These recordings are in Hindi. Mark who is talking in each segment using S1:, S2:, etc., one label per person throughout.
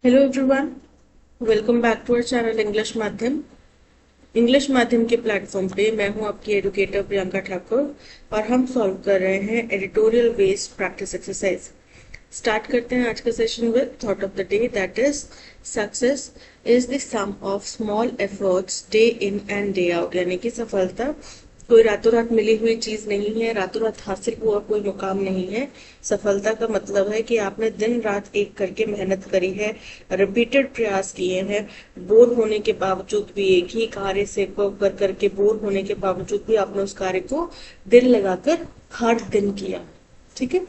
S1: Hello everyone, welcome back to our channel English माध्यम के प्लेटफॉर्म पे मैं हूं आपकी एडुकेटर प्रियंका ठाकुर और हम सॉल्व कर रहे हैं editorial based practice exercise. Start करते हैं आज का session with thought of the day, that is success is the sum of small efforts day in and day out. यानी कि सफलता कोई रातों रात मिली हुई चीज नहीं है, रातों रात हासिल हुआ कोई मुकाम नहीं है। सफलता का मतलब है कि आपने दिन रात एक करके मेहनत करी है, रिपीटेड प्रयास किए हैं, बोर होने के बावजूद भी एक ही कार्य से कर करके बोर होने के बावजूद भी आपने उस कार्य को दिल लगाकर हर दिन किया। ठीक है,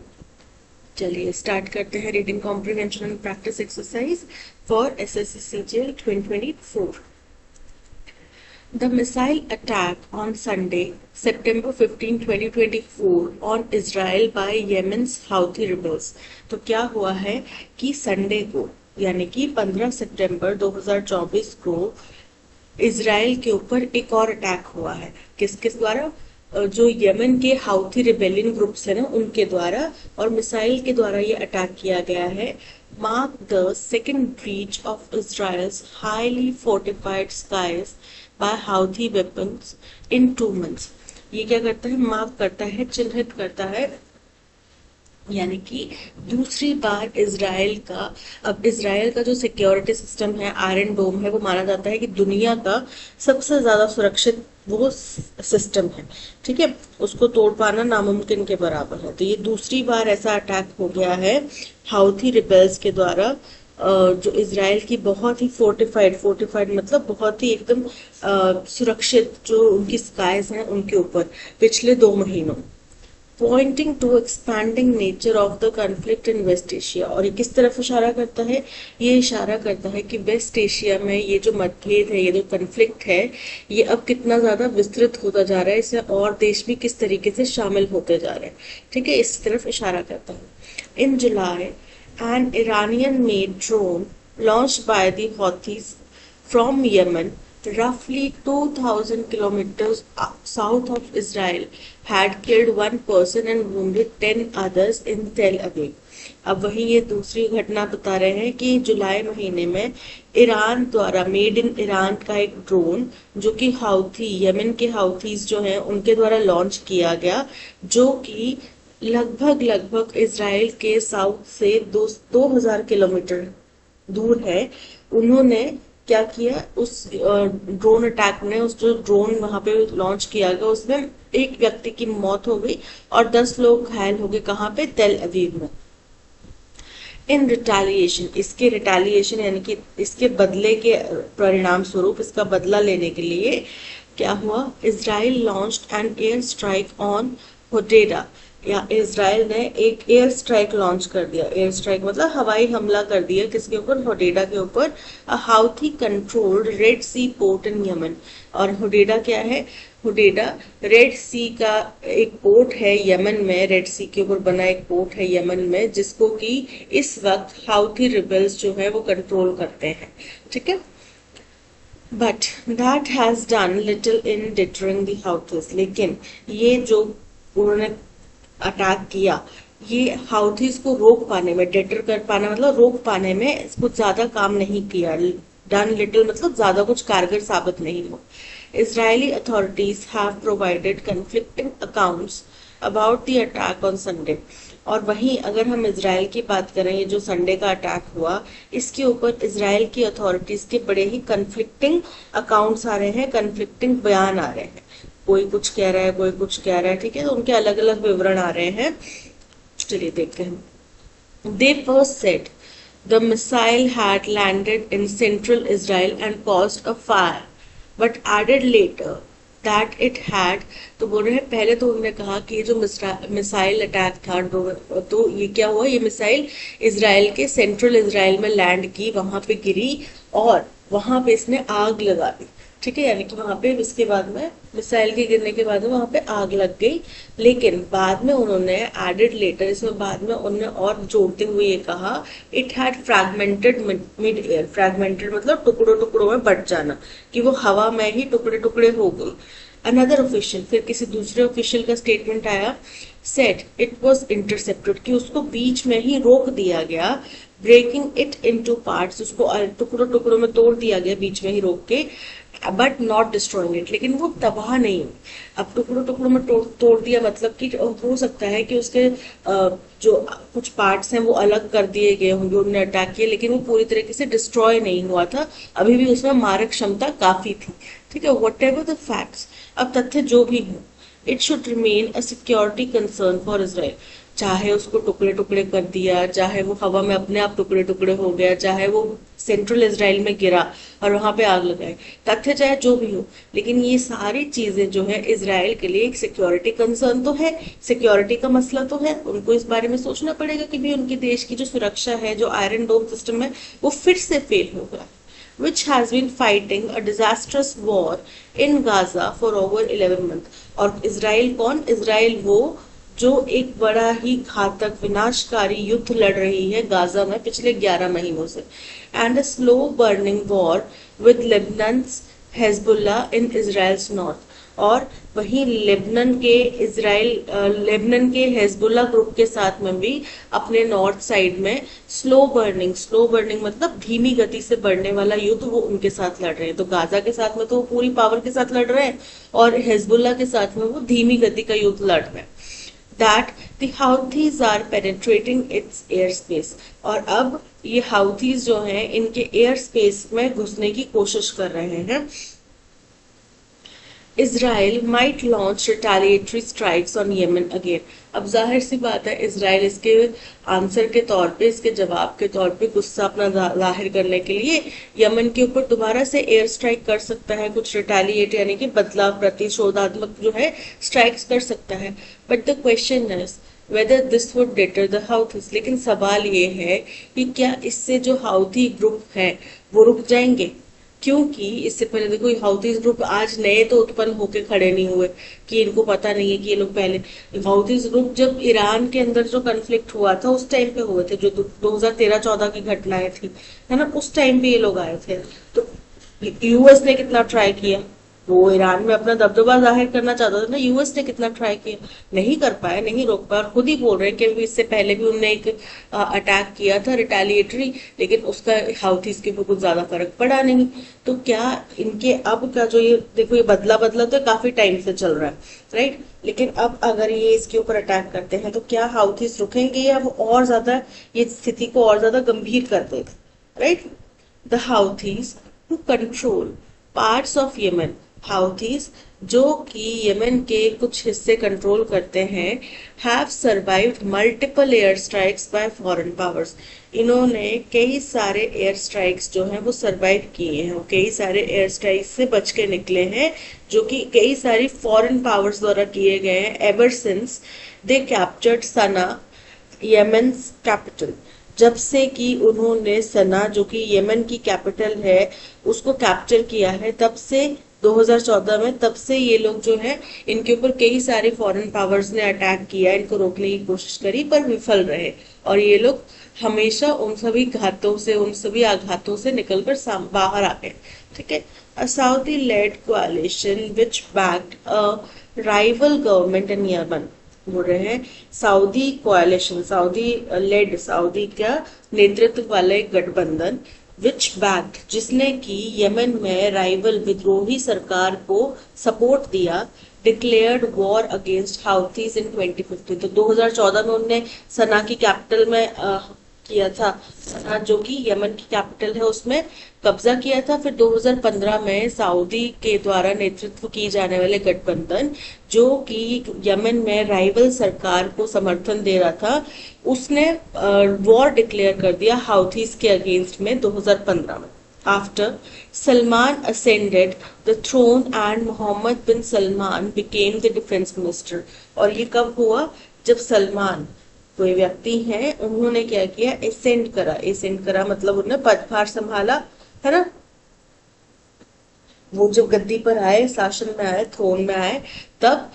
S1: चलिए स्टार्ट करते हैं reading comprehension and practice exercise for SSC CGL 2024। The missile attack on Sunday, September 15, 2024 on Israel by Yemen's Houthi rebels। तो क्या हुआ है कि संडे को यानी कि 15 सितंबर 2024 को इसराइल के ऊपर एक और अटैक हुआ है। किस किस द्वारा? जो यमन के हाउथी रिबेलियन ग्रुप्स है ना, उनके द्वारा, और मिसाइल के द्वारा ये अटैक किया गया है। Mark the second breach of Israel's highly fortified skies by Houthi weapons in 2 months। ये क्या करता है? मार्क करता है, चिन्हित करता है, यानी कि दूसरी बार इसराइल का जो सिक्योरिटी सिस्टम है, आयरन डोम है, वो माना जाता है कि दुनिया का सबसे ज्यादा सुरक्षित वो सिस्टम है। ठीक है, उसको तोड़ पाना नामुमकिन के बराबर है। तो ये दूसरी बार ऐसा अटैक हो गया है हाउथी रिबेल्स के द्वारा, जो इसराइल की बहुत ही फोर्टिफाइड मतलब बहुत ही एकदम सुरक्षित जो उनकी स्काइज हैं उनके ऊपर पिछले 2 महीनों। Pointing to expanding nature of the conflict in West Asia. और ये किस तरफ इशारा करता है? ये इशारा करता है कि वेस्ट एशिया में ये जो मतभेद है, ये जो कॉन्फ्लिक्ट है, ये अब कितना ज्यादा विस्तृत होता जा रहा है, इससे और देश भी किस तरीके से शामिल होते जा रहे हैं। ठीक है, इस तरफ इशारा करता है। In July an Iranian made drone launched by the Houthis from Yemen, roughly 2,000 kilometers south of Israel, had killed 1 person and wounded 10 others in Tel Aviv। अब वही ये दूसरी घटना बता रहे हैं कि जुलाई महीने में ईरान द्वारा, मेड इन ईरान का एक ड्रोन जो कि हाउथी, यमन के हाउथीज जो हैं उनके द्वारा लॉन्च किया गया, जो कि लगभग इसराइल के साउथ से 2000 किलोमीटर दूर है। उन्होंने क्या किया, उस ड्रोन अटैक ने, उस जो ड्रोन वहां पे लॉन्च किया गया उसमें एक व्यक्ति की मौत हो गई और 10 लोग घायल हो गए। कहाँ पे? तेल अवीव में। इन रिटेलिएशन, इसके रिटेलिएशन यानी कि इसके बदले के परिणाम स्वरूप, इसका बदला लेने के लिए क्या हुआ? Israel launched an air strike on Hodeidah, या इसराइल ने एक एयर स्ट्राइक लॉन्च कर दिया। एयर स्ट्राइक मतलब हवाई हमला कर दिया, किसके ऊपर? होडेडा के ऊपर। Houthi controlled Red Sea port in Yemen. और होडेडा क्या है? होडेडा रेड सी का एक पोर्ट है यमन में, रेड सी के ऊपर बना एक पोर्ट है यमन में, जिसको कि इस वक्त हाउथी रिबेल्स जो है वो कंट्रोल करते हैं। ठीक है, but that has done little in deterring the Houthis. लेकिन ये जो उन्होंने अटैक किया, ये हाउथीज को रोक पाने में, डेटर कर पाना मतलब रोक पाने में कुछ ज्यादा काम नहीं किया। डन लिटिल मतलब ज्यादा कुछ कारगर साबित नहीं हो। Israeli authorities have provided conflicting accounts about the attack on Sunday। और वहीं अगर हम इसराइल की बात करें, ये जो संडे का अटैक हुआ, इसके ऊपर इसराइल की अथॉरिटीज के बड़े ही कन्फ्लिक्टिंग अकाउंट्स आ रहे हैं, कन्फ्लिक्टिंग बयान आ रहे हैं। कोई कुछ कह रहा है, कोई कुछ कह रहा है। ठीक है, तो उनके अलग अलग विवरण आ रहे हैं। चलिए देखते हैं। They first said the missile had landed in central Israel and caused a fire, but added later that it had। तो बोल रहे हैं, पहले तो उन्होंने कहा कि ये जो मिसाइल अटैक था, तो ये क्या हुआ, ये मिसाइल इसराइल के सेंट्रल इसराइल में लैंड की, वहां पे गिरी और वहां पे इसने आग लगा दी। ठीक है, यानी कि वहां पे इसके बाद में मिसाइल के गिरने के बाद में वहां पे आग लग गई। लेकिन बाद में उन्होंने एडेड लेटर, इसमें बाद में उन्होंने और जोड़ते हुए ये कहा, it had fragmented mid air. Fragmented मतलब टुकड़ों टुकड़ों में बट जाना, कि वो हवा में ही टुकड़े टुकड़े हो गई। अनदर ऑफिशियल, फिर किसी दूसरे ऑफिशियल का स्टेटमेंट आया, सेड इट वॉज इंटरसेप्टेड, कि उसको बीच में ही रोक दिया गया ब्रेकिंग इट इनटू पार्ट्स, उसको टुकड़ों टुकड़ों में तोड़ दिया गया बीच में ही रोक के, बट नॉट डिस्ट्रॉइंग इट, लेकिन वो तबाह नहीं हुई। अब टुकड़ों टुकड़ों में तोड़ दिया मतलब कि हो सकता है कि उसके जो कुछ पार्ट्स हैं वो अलग कर दिए गए होंगे, उन्होंने अटैक किया, लेकिन वो पूरी तरीके से डिस्ट्रॉय नहीं हुआ था, अभी भी उसमें मारक क्षमता काफी थी। ठीक है, वट एवर द फैक्ट्स, अब तथ्य जो भी हो, it should remain a security concern for Israel. चाहे उसको टुकड़े टुकड़े कर दिया, चाहे वो हवा में अपने आप टुकड़े टुकड़े हो गया, चाहे वो सेंट्रल इजराइल में गिरा और वहां पे आग लगाए, तथ्य चाहे जो भी हो, लेकिन ये सारी चीजें जो है इजराइल के लिए एक सिक्योरिटी कंसर्न तो है, सिक्योरिटी का मसला तो है। उनको इस बारे में सोचना पड़ेगा कि भी उनके देश की जो सुरक्षा है, जो आयरन डोम सिस्टम है, वो फिर से फेल हो गया, which has been fighting a disastrous war in Gaza for over 11 months। और इसराइल कौन? इसराइल वो जो एक बड़ा ही घातक विनाशकारी युद्ध लड़ रही है गाजा में पिछले 11 महीनों से, and a slow burning war with Lebanon's Hezbollah in Israel's north. और वहीं लेबनन के हेजबुल्ला ग्रुप के साथ में भी अपने नॉर्थ साइड में स्लो बर्निंग मतलब धीमी गति से बढ़ने वाला युद्ध वो उनके साथ लड़ रहे हैं। तो गाजा के साथ में तो वो पूरी पावर के साथ लड़ रहे हैं, और हेजबुल्ला के साथ में वो धीमी गति का युद्ध लड़ रहे हैं। that the Houthis are penetrating its airspace। और अब ये हाउथीज जो हैं इनके एयर स्पेस में घुसने की कोशिश कर रहे हैं। Israel might launch retaliatory strikes on Yemen again. अब जाहिर सी बात है इसराइल इसके आंसर के तौर पे, इसके जवाब के तौर पे गुस्सा अपना जाहिर करने के लिए यमन के ऊपर दोबारा से एयर स्ट्राइक कर सकता है, कुछ रिटेलिएट यानी कि बदला प्रतिशोधात्मक जो है स्ट्राइक्स कर सकता है। But the question is whether this would deter the Houthis. लेकिन सवाल ये है कि क्या इससे जो हाउथी ग्रुप है वो रुक जाएंगे? क्योंकि इससे पहले देखो हाउथीज ग्रुप आज नए तो उत्पन्न होके खड़े नहीं हुए कि इनको पता नहीं है कि ये लोग पहले, हाउथीज ग्रुप जब ईरान के अंदर जो कन्फ्लिक्ट हुआ था उस टाइम पे हुए थे, जो 2013-14 की घटनाएं थी, है ना, उस टाइम पे ये लोग आए थे। तो यूएस ने कितना ट्राई किया, वो ईरान में अपना दबदबा जाहिर करना चाहता था ना, यूएस ने कितना ट्राई किया, नहीं कर पाया, नहीं रोक पाया। और खुद ही बोल रहे हैं कि इससे पहले भी उन्होंने एक अटैक किया था रिटेलिएटरी, लेकिन उसका हाउथीज के ऊपर कुछ ज्यादा फर्क पड़ा नहीं। तो क्या इनके अब का जो ये देखो ये बदला तो काफी टाइम से चल रहा है, राइट, लेकिन अब अगर ये इसके ऊपर अटैक करते हैं तो क्या हाउथीज रुकेंगे या वो और ज्यादा ये स्थिति को और ज्यादा गंभीर कर देगा, right. The Houthis to control parts of Yemen, Houthis जो कि यमन के कुछ हिस्से कंट्रोल करते हैं, have survived multiple air strikes by foreign powers. इन्होंने कई सारे एयर स्ट्राइक्स जो हैं वो सर्वाइव किए हैं, कई सारे एयर स्ट्राइक्स से बच के निकले हैं, जो कि कई सारी फॉरेन पावर्स द्वारा किए गए हैं ever since they captured Sanaa Yemen's capital. जब से कि उन्होंने सना जो कि यमन की कैपिटल है उसको कैप्चर किया है, तब से 2014 में, तब से ये लोग जो है इनके ऊपर कई सारे फॉरेन पावर्स ने अटैक किया, इनको रोकने की कोशिश करी पर विफल रहे, और ये लोग हमेशा उन सभी घातों से, उन सभी आघातों से निकलकर बाहर आ गए। ठीक है, a Saudi led coalition which backed a rival government in Yemen, बोल रहे हैं सऊदी कोalition, सऊदी लेड, सऊदी का नेतृत्व वाला एक गठबंधन, विच बैक्ड जिसने की यमन में राइवल विद्रोही सरकार को सपोर्ट दिया, डिक्लेयर्ड वॉर अगेंस्ट हाउथीज इन 2015। तो 2014 में उन्होंने सना की कैपिटल में किया था, सना जो कि यमन की कैपिटल है उसमें कब्जा किया था। फिर 2015 में सऊदी के द्वारा नेतृत्व की जाने वाले गठबंधन जो कि यमन में राइवल सरकार को समर्थन दे रहा था, उसने वॉर डिक्लेयर कर दिया हाउथीज के अगेंस्ट में 2015 में। After Salman ascended the throne and Mohammed bin Salman became the defence minister. और ये कब हुआ? जब सलमान कोई व्यक्ति हैं उन्होंने क्या किया, एसेंड करा मतलब उन्होंने पदभार संभाला, है ना, वो जब गद्दी पर आए, शासन में आए, थ्रोन में आए, तब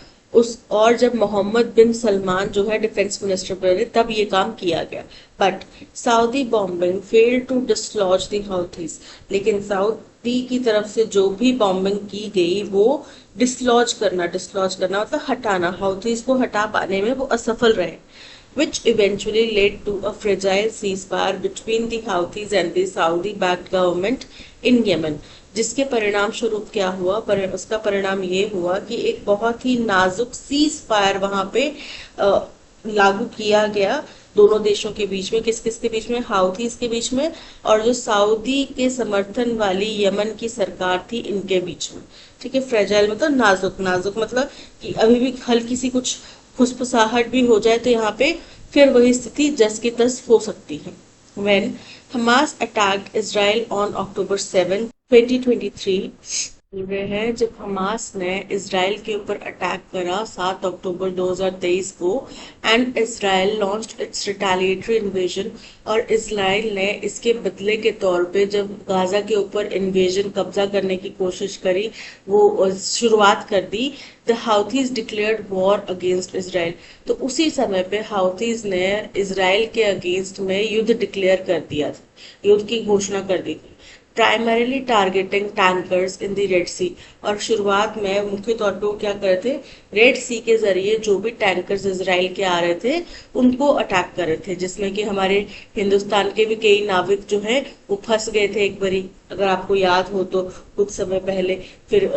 S1: और जब मोहम्मद बिन सलमान जो है डिफेंस मिनिस्टर बने तब ये काम किया गया। But Saudi bombing failed to dislodge the Houthis. लेकिन सऊदी की तरफ से जो भी बॉम्बिंग की गई वो डिसलॉज करना मतलब हटाना, हाउथीज को हटा पाने में वो असफल रहे। which eventually led to a fragile ceasefire between the Houthis and the Saudi-backed government in Yemen. जिसके परिणाम स्वरूप क्या हुआ, उसका परिणाम ये हुआ कि एक बहुत ही नाजुक सीज फायर वहां पे लागू किया गया दोनों देशों के बीच में। किस किस के बीच में? हाउथीज के बीच में और जो सऊदी के समर्थन वाली यमन की सरकार थी इनके बीच में। ठीक है, फ्रेजाइल मतलब नाजुक, नाजुक मतलब कि अभी भी हल्की सी कुछ फुसफुसाहट भी हो जाए तो यहाँ पे फिर वही स्थिति जस की तस हो सकती है। When Hamas attacked Israel on October 7, 2023, बोल रहे हैं जब हमास ने इसराइल के ऊपर अटैक करा 7 अक्टूबर 2023 को, and Israel launched it's retaliatory invasion, और इसराइल ने इसके बदले के तौर पे जब गाजा के ऊपर इन्वेजन कब्जा करने की कोशिश करी, वो शुरुआत कर दी, the Houthis declared war against Israel. तो उसी समय पे हाउथीज ने इसराइल के अगेंस्ट में युद्ध डिक्लेयर कर दिया था, युद्ध की घोषणा कर दी थी, primarily targeting tankers in the Red Sea. और शुरुआत में मुख्य तौर पे वो क्या कर रहे थे, रेड सी के जरिए जो भी टैंकर्स इसराइल के आ रहे थे उनको अटैक कर रहे थे, जिसमें कि हमारे हिंदुस्तान के भी कई नाविक जो हैं वो फंस गए थे एक बारी, अगर आपको याद हो तो कुछ समय पहले। फिर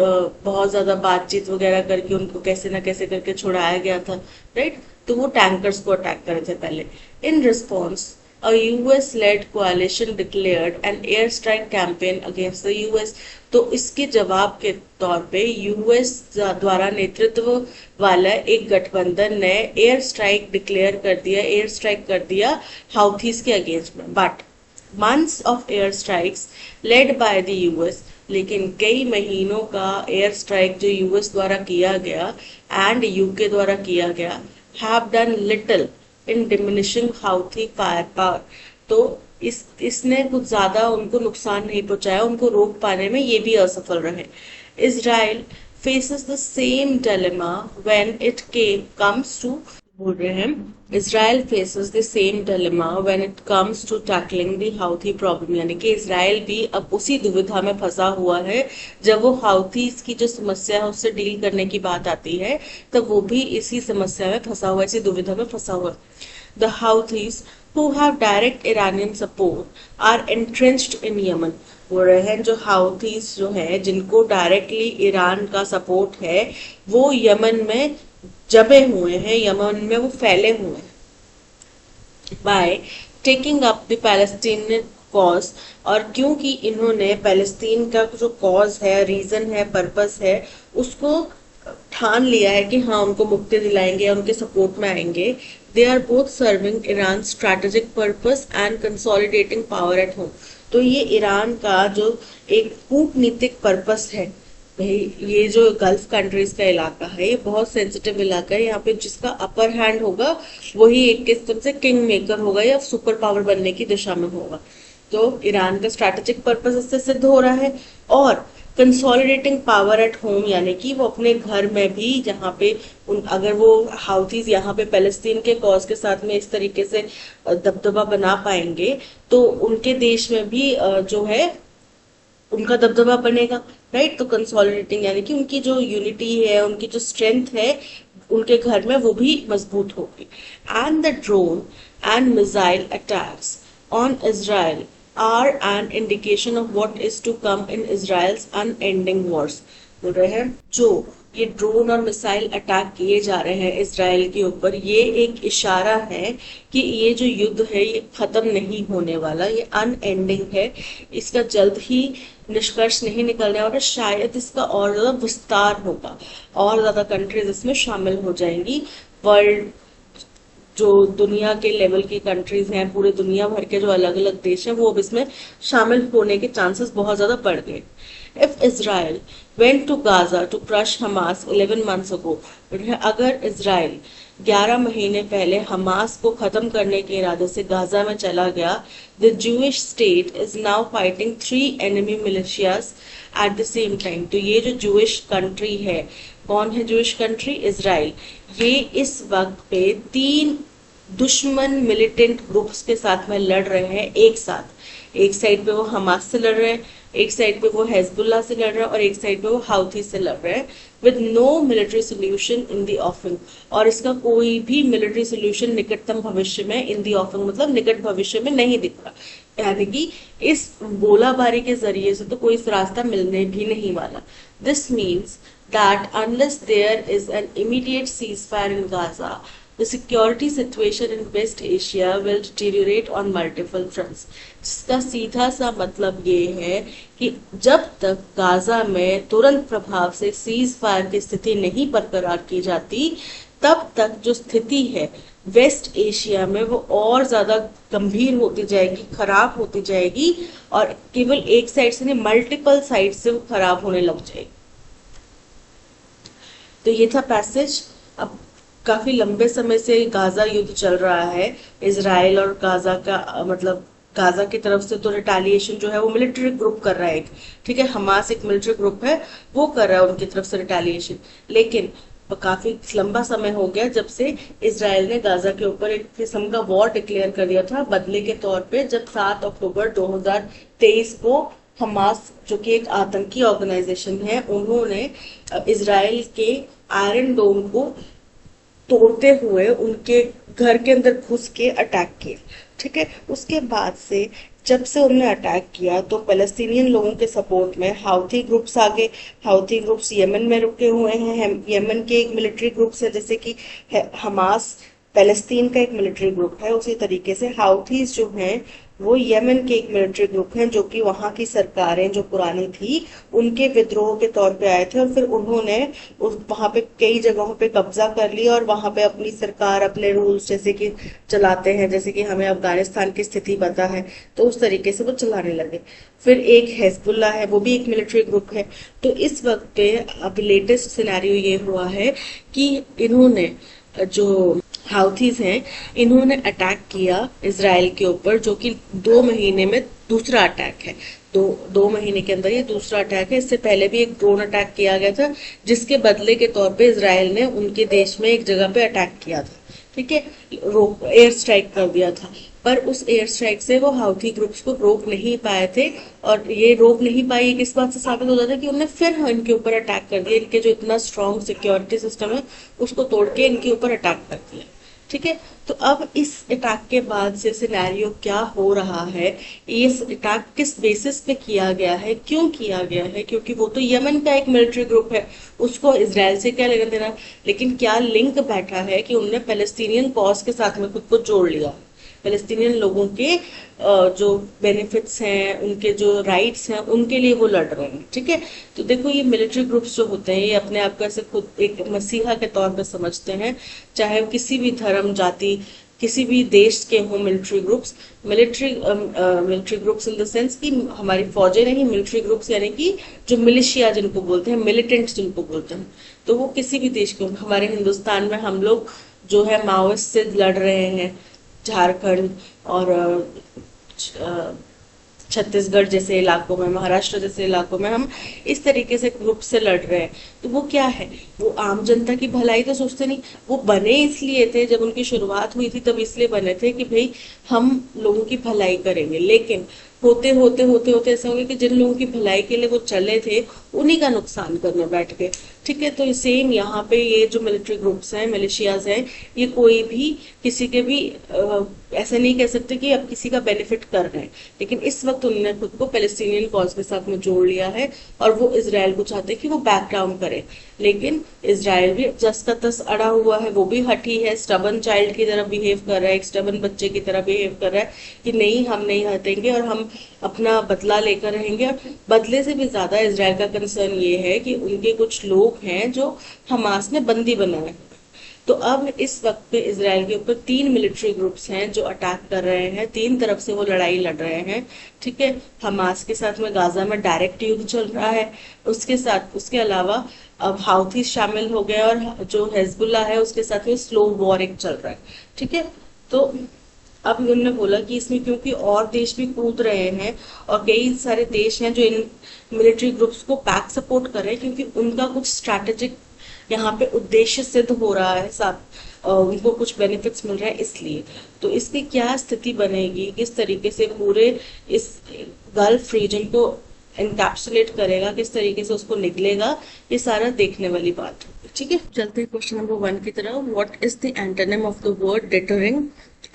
S1: बहुत ज्यादा बातचीत वगैरह करके उनको कैसे ना कैसे करके छुड़ाया गया था, राइट। तो वो टैंकर्स को अटैक कर रहे थे पहले। In response a US-led coalition declared an airstrike campaign against the US। तो इसके जवाब के तौर पे यूएस द्वारा नेतृत्व वाला एक गठबंधन ने एयर स्ट्राइक डिक्लेयर कर दिया, एयर स्ट्राइक कर दिया हाउथीज के अगेंस्ट में। But months of air strikes led by the US, लेकिन कई महीनों का एयर स्ट्राइक जो यूएस द्वारा किया गया एंड यूके द्वारा किया गया, have done little in diminishing Houthi fire power. तो इसने कुछ ज्यादा उनको नुकसान नहीं पहुंचाया, उनको रोक पाने में ये भी असफल रहे। Israel faces the same dilemma when it comes to, बोल रहे हैं Israel faces the same dilemma when it comes to tackling the Houthi problem. यानी कि इजराइल भी अब उसी दुविधा में फंसा हुआ है, जब वो हाउथीज की जो समस्या है उससे डील करने की बात आती है तब वो भी इसी समस्या में फंसा हुआ, इसी दुविधा में फंसा हुआ। The Houthis who have direct Iranian support are entrenched in Yemen। बोल रहे हैं जो हाउथीज जो है जिनको डायरेक्टली ईरान का सपोर्ट है वो यमन में जमे हुए हैं, यमन में वो फैले हुए हैं। By taking up the Palestinian cause, और क्योंकि इन्होंने पैलेस्तीन का जो कॉज है, रीजन है, पर्पस है, उसको ठान लिया है कि हाँ उनको मुक्ति दिलाएंगे, उनके सपोर्ट में आएंगे। They are both serving Iran strategic purpose and consolidating power at home. तो ये ईरान का जो एक कूटनीतिक पर्पस है, भाई ये जो गल्फ कंट्रीज का इलाका है ये बहुत सेंसिटिव इलाका है, यहाँ पे जिसका अपर हैंड होगा वही एक किस्म से किंग मेकर होगा या सुपर पावर बनने की दिशा में होगा। तो ईरान का स्ट्रैटेजिक पर्पस इससे सिद्ध हो रहा है। और कंसोलिडेटिंग पावर एट होम, यानी कि वो अपने घर में भी, जहाँ पे अगर वो हाउथीज यहाँ पे पैलेस्तीन के कॉज के साथ में इस तरीके से दबदबा बना पाएंगे तो उनके देश में भी जो है उनका दबदबा बनेगा, राइट। तो कंसोलिडेटिंग यानी कि उनकी जो यूनिटी है, उनकी जो स्ट्रेंथ है उनके घर में वो भी मजबूत होगी। And the drone and missile attacks on Israel are an indication of what is to come in Israel's unending wars। बोल रहे हैं जो ये ड्रोन और मिसाइल अटैक किए जा रहे हैं इसराइल के ऊपर, ये एक इशारा है कि ये जो युद्ध है ये खत्म नहीं होने वाला, ये अनएंडिंग है, इसका जल्द ही निष्कर्ष नहीं निकलने और शायद इसका और ज्यादा विस्तार होगा, और ज्यादा कंट्रीज इसमें शामिल हो जाएंगी। वर्ल्ड जो दुनिया के लेवल की कंट्रीज हैं, पूरे दुनिया भर के जो अलग अलग देश हैं, वो अब इसमें शामिल होने के चांसेस बहुत ज्यादा बढ़ गए। If Israel went to Gaza to crush Hamas 11 months ago, अगर इजराइल 11 महीने पहले हमास को खत्म करने के इरादे से गाजा में चला गया, the Jewish state is now fighting 3 enemy militias at the same time. तो ये जो जूइश कंट्री है, कौन है जूइश कंट्री? इजराइल। ये इस वक्त पे 3 दुश्मन मिलिटेंट ग्रुप्स के साथ में लड़ रहे हैं एक साथ। एक साइड पे वो हमास से लड़ रहे हैं, एक साइड पे वो हेजबुल्ला से लड़ रहा है और एक साइड पे वो हाउथी से लड़ रहा है, with no military solution in the offing. और इसका कोई भी मिलिट्री सोल्यूशन निकटतम भविष्य में, इन दी ऑफिंग मतलब निकट भविष्य में नहीं दिख रहा, यानी कि इस गोलाबारी के जरिए से तो कोई रास्ता मिलने भी नहीं वाला। This means that unless there is an immediate ceasefire in Gaza, the security situation in West Asia will deteriorate on multiple fronts। जिसका सीधा सा मतलब ये है कि जब तक गाजा में तुरंत प्रभाव से सीज फायर की स्थिति नहीं बरकरार की जाती, तब तक जो स्थिति है वेस्ट एशिया में वो और ज्यादा गंभीर होती जाएगी, खराब होती जाएगी, और केवल एक साइड से नहीं मल्टीपल साइड से वो खराब होने लग जाएगी। तो ये था पैसेज। अब काफी लंबे समय से गाजा युद्ध चल रहा है, इजराइल और गाजा का, मतलब गाजा की तरफ से तो रिटालिएशन जो है वो मिलिट्री ग्रुप कर रहा है, ठीक है, हमास एक मिलिट्री ग्रुप है, वो कर रहा है उनकी तरफ से रिटालिएशन। लेकिन काफी लंबा समय हो गया जब से इजराइल ने गाजा के ऊपर एक किस्म का वॉर डिक्लेयर कर दिया था, बदले के तौर पे जब 7 अक्टूबर 2023 को हमास, जो कि एक आतंकी ऑर्गेनाइजेशन है, उन्होंने इजराइल के आयरन डोम को तोड़ते हुए उनके घर के अंदर घुस के अटैक किया, ठीक है। उसके बाद से जब से उन्होंने अटैक किया तो पैलेस्टीनियन लोगों के सपोर्ट में हाउथी ग्रुप्स आगे, हाउथी ग्रुप्स यमन में रुके हुए हैं, यमन के एक मिलिट्री ग्रुप्स है जैसे कि हमास पैलेस्तीन का एक मिलिट्री ग्रुप है, उसी तरीके से हाउथीज जो हैं वो यमन के एक मिलिट्री ग्रुप हैं, जो कि वहां की सरकारें जो पुरानी थी उनके विद्रोह के तौर पे आए थे, और फिर उन्होंने वहां पे कई जगहों पे कब्जा कर लिया और वहां पे अपनी सरकार, अपने रूल्स जैसे कि चलाते हैं, जैसे कि हमें अफगानिस्तान की स्थिति पता है, तो उस तरीके से वो चलाने लगे। फिर एक हेजबुल्ला है, वो भी एक मिलिट्री ग्रुप है। तो इस वक्त पे अब लेटेस्ट सिनेरियो ये हुआ है कि इन्होंने, जो हाउथीज हैं, इन्होंने अटैक किया इजराइल के ऊपर, जो कि 2 महीने में दूसरा अटैक है। दो महीने के अंदर ये दूसरा अटैक है। इससे पहले भी एक ड्रोन अटैक किया गया था, जिसके बदले के तौर पे इजराइल ने उनके देश में एक जगह पे अटैक किया था, ठीक है, एयर स्ट्राइक कर दिया था। पर उस एयर स्ट्राइक से वो हाउथी ग्रुप्स को रोक नहीं पाए थे, और ये रोक नहीं पाई किस बात से साबित हो जाता है कि उन्होंने फिर इनके ऊपर अटैक कर दिया, इनके जो इतना स्ट्रॉन्ग सिक्योरिटी सिस्टम है उसको तोड़ के इनके ऊपर अटैक कर दिया, ठीक है। तो अब इस अटैक के बाद से सिनेरियो क्या हो रहा है, इस अटैक किस बेसिस पे किया गया है, क्यों किया गया है, क्योंकि वो तो यमन का एक मिलिट्री ग्रुप है, उसको इजराइल से क्या लेना देना, लेकिन क्या लिंक बैठा है कि उन्होंने पैलेस्टीनियन कॉज के साथ में खुद को जोड़ लिया, पैलेस्टीनियन लोगों के जो बेनिफिट्स हैं, उनके जो राइट्स हैं, उनके लिए वो लड़ रहे हैं, ठीक है। तो देखो ये मिलिट्री ग्रुप्स जो होते हैं, ये अपने आप को ऐसे खुद एक मसीहा के तौर पर समझते हैं, चाहे वो किसी भी धर्म, जाति, किसी भी देश के हों military groups. Military groups in the sense कि हमारी फौजें नहीं, मिलिट्री ग्रुप्स यानी कि जो मिलिशिया जिनको बोलते हैं, मिलिटेंट्स जिनको बोलते हैं, तो वो किसी भी देश के। हमारे हिंदुस्तान में हम लोग जो है माओइस्ट से लड़ रहे हैं, झारखंड और छत्तीसगढ़ जैसे इलाकों में, महाराष्ट्र जैसे इलाकों में हम इस तरीके से ग्रुप से लड़ रहे हैं। तो वो क्या है, वो आम जनता की भलाई तो सोचते नहीं, वो बने इसलिए थे, जब उनकी शुरुआत हुई थी तब इसलिए बने थे कि भाई हम लोगों की भलाई करेंगे। लेकिन होते होते होते होते ऐसा हो गया कि जिन लोगों की भलाई के लिए वो चले थे उन्हीं का नुकसान करने बैठ गए, ठीक है। तो सेम यहाँ पे ये जो मिलिट्री ग्रुप्स हैं, मिलिशियाज हैं, ये कोई भी किसी के भी ऐसा नहीं कह सकते कि अब किसी का बेनिफिट कर रहे हैं, लेकिन इस वक्त उन्होंने खुद को पैलेस्टीनियन कॉज के साथ में जोड़ लिया है, और वो इजराइल को चाहते हैं कि वो बैक डाउन करे। लेकिन इजराइल भी जस का तस अड़ा हुआ है, वो भी हठी है, स्टबन चाइल्ड की तरह बिहेव कर रहा है, एक स्टबन बच्चे की तरह बिहेव कर रहा है कि नहीं, हम नहीं हटेंगे और हम अपना बदला लेकर रहेंगे। और बदले से भी ज्यादा इजराइल का कंसर्न ये है कि उनके कुछ लोग हैं जो हमास ने बंदी बनाए। तो अब इस वक्त पे इजराइल के ऊपर 3 मिलिट्री ग्रुप्स हैं जो अटैक कर रहे हैं, 3 तरफ से वो लड़ाई लड़ रहे हैं, ठीक है। हमास के साथ में गाजा में डायरेक्ट युद्ध चल रहा है, उसके अलावा अब हाउथी शामिल हो गए, और जो हेजबुल्ला है उसके साथ में स्लो वॉर एक चल रहा है, ठीक है। तो अब उन्होंने बोला कि इसमें क्योंकि और देश भी कूद रहे हैं, और कई सारे देश हैं जो इन मिलिट्री ग्रुप्स को बैक सपोर्ट कर रहे हैं, क्योंकि उनका कुछ स्ट्रैटेजिक यहाँ पे उद्देश्य सिद्ध हो रहा है, साथ उनको कुछ बेनिफिट्स मिल रहे हैं, इसलिए। तो इसकी क्या स्थिति बनेगी, किस तरीके से पूरे इस गल्फ रीजन को एनकैप्सुलेट करेगा, किस तरीके से उसको निकलेगा, ये सारा देखने वाली बात है। ठीक है, चलते हैं क्वेश्चन नंबर 1 की तरफ। What is the antonym of the word deterring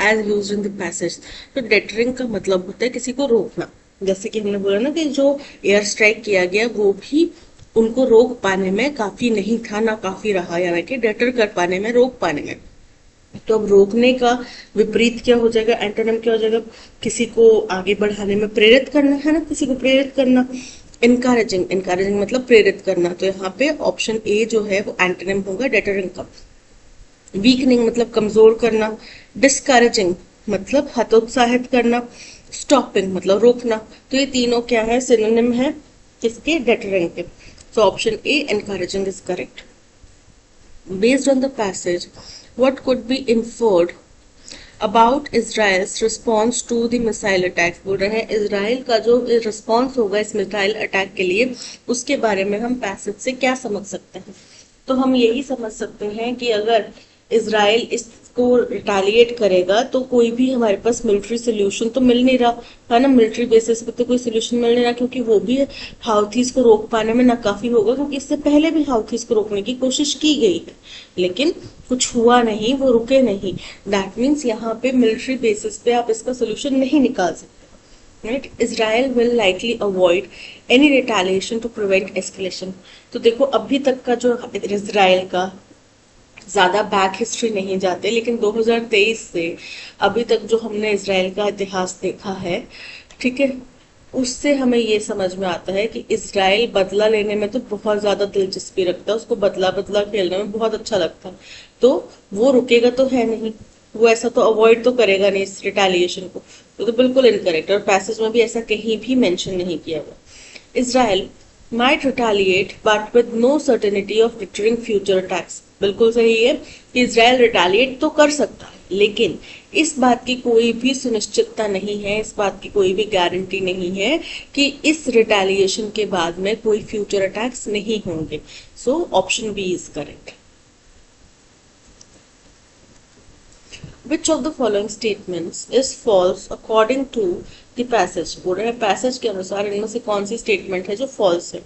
S1: as used in the passage. तो डेटरिंग का मतलब होता है किसी को रोकना। जैसे कि हमने बोला ना कि जो एयर स्ट्राइक किया गया वो भी उनको रोक पाने में काफी नहीं था, ना काफी रहा, यानी कि डेटर कर पाने में, रोक पाने में। तो अब रोकने का विपरीत क्या हो जाएगा, एंटोनिम क्या हो जाएगा, किसी को आगे बढ़ाने में प्रेरित करना है ना, किसी को प्रेरित करना। इनकरेजिंग, इनकरेजिंग मतलब प्रेरित करना, तो यहाँ पे ऑप्शन ए जो है वो एंटोनिम होगा डेटरिंग का। वीकनिंग मतलब कमजोर करना, डिस्करेजिंग मतलब हतोत्साहित करना, स्टॉपिंग मतलब रोकना। तो ये तीनों क्या है, सिनोनिम है किसके, डेटरिंग के। So option A, encouraging, is correct. Based on the passage, what could be inferred about Israel's response to the missile attack? बोल रहे हैं इजराइल का जो रिस्पॉन्स होगा इस मिसाइल अटैक के लिए, उसके बारे में हम पैसेज से क्या समझ सकते हैं। तो हम यही समझ सकते हैं कि अगर इजराइल इसको रिटालिएट करेगा तो कोई भी हमारे पास मिलिट्री सोल्यूशन तो मिल नहीं रहा है ना, मिलिट्री बेसिस पे तो कोई सोल्यूशन मिल नहीं रहा, क्योंकि वो भी हाउथीज को रोक पाने में नाकाफी होगा, क्योंकि इससे पहले भी हाउथीज को रोकने की कोशिश की गई है लेकिन कुछ हुआ नहीं, वो रुके नहीं। दैट मीन्स यहाँ पे मिलिट्री बेसिस पे आप इसका सोल्यूशन नहीं निकाल सकते। Right, Israel will likely avoid any retaliation to prevent escalation. तो देखो अभी तक का जो इजराइल का ज्यादा बैक हिस्ट्री नहीं जाते, लेकिन 2023 से अभी तक जो हमने इजराइल का इतिहास देखा है, ठीक है, उससे हमें ये समझ में आता है कि इजराइल बदला लेने में तो बहुत ज्यादा दिलचस्पी रखता है, उसको बदला बदला खेलने में बहुत अच्छा लगता है। तो वो रुकेगा तो है नहीं, वो ऐसा तो अवॉइड तो करेगा नहीं इस रिटेलिएशन को। तो बिल्कुल इनकरेक्ट, और पैसेज में भी ऐसा कहीं भी मेंशन नहीं किया हुआ। Israel might retaliate but with no certainty of deterring future attacks। बिल्कुल सही है कि इजराइल रिटेलिएट तो कर सकता है, लेकिन इस बात की कोई भी सुनिश्चितता नहीं है, इस बात की कोई भी गारंटी नहीं है कि इस रिटेलिएशन के बाद में कोई फ्यूचर अटैक्स नहीं होंगे। So option B is correct. Which of the following statements is false according to the passage? बोल रहे हैं पैसेज के अनुसार इनमें से कौन सी स्टेटमेंट है जो फॉल्स है।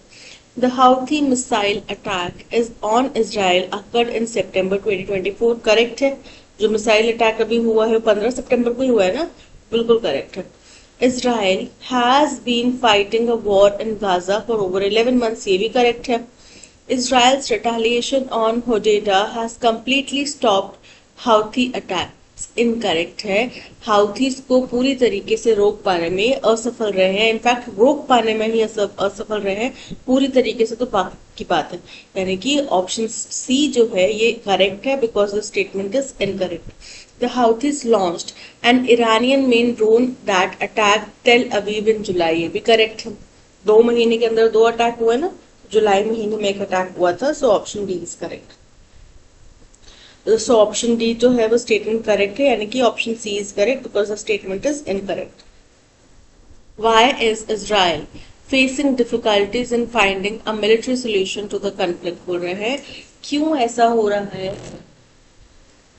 S1: The Houthi missile attack is on Israel occurred in September 2024। Correct है, जो मिसाइल अटैक अभी हुआ है 15 सितंबर को ही हुआ है ना, बिल्कुल करेक्ट है। Israel has been fighting a war in Gaza for over 11 months, ये भी करेक्ट है। Israel's retaliation on Hodeidah has completely stopped Houthi attack, incorrect है। हाउथीज को पूरी तरीके से रोक पाने में असफल रहे हैं, इनफैक्ट रोक पाने में ही असफल रहे हैं पूरी तरीके से, तो की बात है, यानी कि ऑप्शन सी जो है ये करेक्ट है, because the statement is incorrect. The Houthis launched an Iranian made drone that attack Tel Aviv in July, ये भी करेक्ट है। 2 महीने के अंदर 2 अटैक हुए ना, जुलाई महीने में एक अटैक हुआ था। So option D is correct. So option D जो है वो स्टेटमेंट करेक्ट है, यानी कि option C is correct because the statement is incorrect. Why is Israel facing difficulties in finding a military solution to the conflict. बोल रहे हैं क्यों ऐसा हो रहा है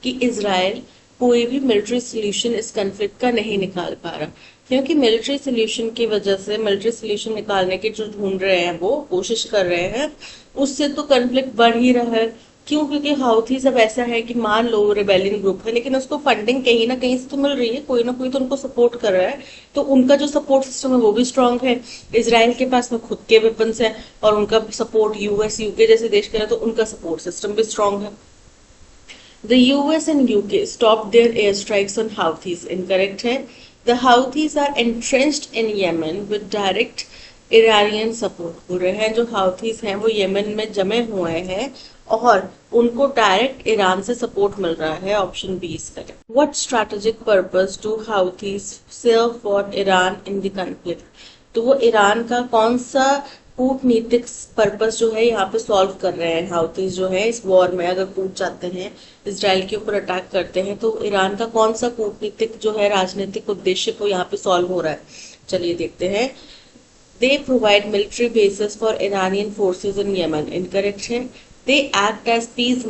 S1: कि इजराइल कोई भी मिलिट्री सोल्यूशन इस कॉन्फ्लिक्ट का नहीं निकाल पा रहा। क्योंकि मिलिट्री सोल्यूशन की वजह से, मिलिट्री सोल्यूशन निकालने की जो ढूंढ रहे हैं, वो कोशिश कर रहे हैं, उससे तो कॉन्फ्लिक्ट बढ़ ही रहा है। क्यों, क्योंकि हाउथी सब ऐसा है कि मान लो रिबेलियन ग्रुप है, लेकिन उसको फंडिंग कहीं ना कहीं से तो मिल रही है, कोई ना कोई तो उनको सपोर्ट कर रहा है, तो उनका जो सपोर्ट सिस्टम है वो भी स्ट्रांग है। इजराइल के पास में खुद के वेपन्स है और उनका सपोर्ट यूएस यूके जैसे देश का है, तो उनका सपोर्ट सिस्टम भी स्ट्रांग है। The US and UK stopped their airstrikes on Houthis, incorrect है। The Houthis are entrenched in Yemen with direct Iranian support। बोल रहे हैं जो हाउथीज हैं वो यमन में जमे हुए हैं और उनको डायरेक्ट ईरान से सपोर्ट मिल रहा है। Option B is correct. What strategic purpose do Houthis serve for Iran in the conflict. तो वो ईरान का कौन सा कूटनीतिक पर्पस जो है यहाँ पे सॉल्व कर रहे हैं हाउथीज जो है इस वॉर में, अगर कूद जाते हैं इजराइल के ऊपर अटैक करते हैं, तो ईरान का कौन सा कूटनीतिक जो है राजनीतिक उद्देश्य वो यहाँ पे सॉल्व हो रहा है। चलिए देखते हैं। They provide military bases for Iranian forces in Yemen, incorrect है। They act as peace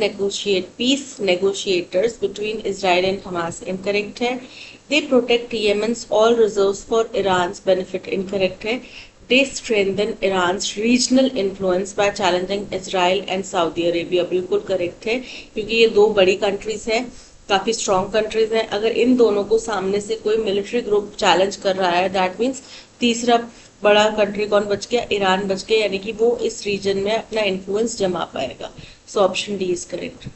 S1: negotiators between Israel and Hamas, incorrect है। They protect Yemen's all reserves for Iran's benefit, incorrect है। They strengthen Iran's regional influence by challenging Israel and Saudi Arabia. बिल्कुल करेक्ट है, क्योंकि ये दो बड़ी कंट्रीज हैं, काफी स्ट्रॉन्ग कंट्रीज हैं. अगर इन दोनों को सामने से कोई मिलिट्री ग्रुप चैलेंज कर रहा है, दैट मीन्स तीसरा बड़ा कंट्री कौन बच गया? ईरान बच गया, यानी कि वो इस रीजन में अपना इन्फ्लुएंस जमा पाएगा. सो option D is correct.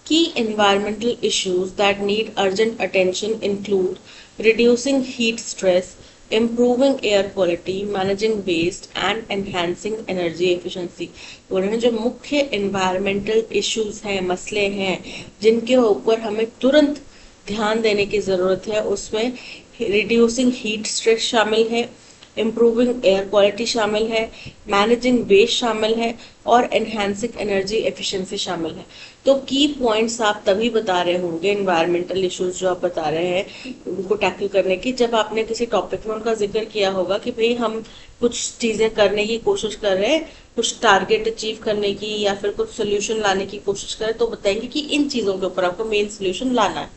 S1: Key environmental issues that need urgent attention include reducing heat stress, improving air quality, managing waste and enhancing energy efficiency. बोल रहे हैं जो मुख्य environmental issues हैं, मसले हैं, जिनके ऊपर हमें तुरंत ध्यान देने की जरूरत है, उसमें reducing heat stress शामिल है, इम्प्रूविंग एयर क्वालिटी शामिल है, मैनेजिंग वेस्ट शामिल है और एनहांसिंग एनर्जी एफिशिएंसी शामिल है. तो की पॉइंट्स आप तभी बता रहे होंगे, एनवायरमेंटल इश्यूज जो आप बता रहे हैं उनको टैकल करने की, जब आपने किसी टॉपिक में उनका जिक्र किया होगा कि भाई हम कुछ चीजें करने की कोशिश कर रहे हैं, कुछ टारगेट अचीव करने की या फिर कुछ सोल्यूशन लाने की कोशिश करें, तो बताएंगे कि इन चीजों के ऊपर आपको मेन सोल्यूशन लाना है.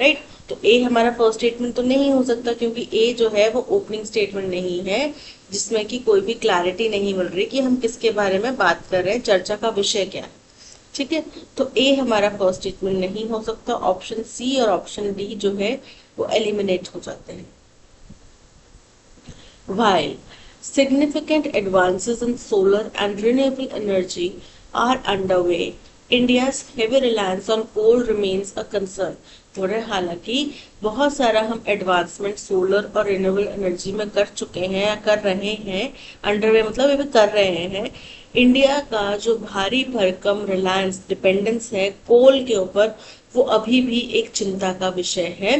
S1: राइट. तो ए हमारा फर्स्ट स्टेटमेंट तो नहीं हो सकता, क्योंकि ए जो है वो ओपनिंग स्टेटमेंट नहीं है, जिसमें कि कोई भी क्लैरिटी नहीं मिल रही कि हम किसके बारे में बात कर रहे हैं, चर्चा का विषय क्या है. ठीक है, तो ए हमारा फर्स्ट स्टेटमेंट नहीं हो सकता. ऑप्शन सी और ऑप्शन डी जो है वो एलिमिनेट हो जाते हैं. While significant advances in solar and renewable energy are underway, India's heavy reliance on coal remains a concern. थोड़े हालांकि बहुत सारा हम एडवांसमेंट सोलर और रिन्यूएबल एनर्जी में कर चुके हैं या कर रहे हैं, अंडरवे मतलब ये भी कर रहे हैं. इंडिया का जो भारी भरकम रिलायंस डिपेंडेंस है कोल के ऊपर, वो अभी भी एक चिंता का विषय है.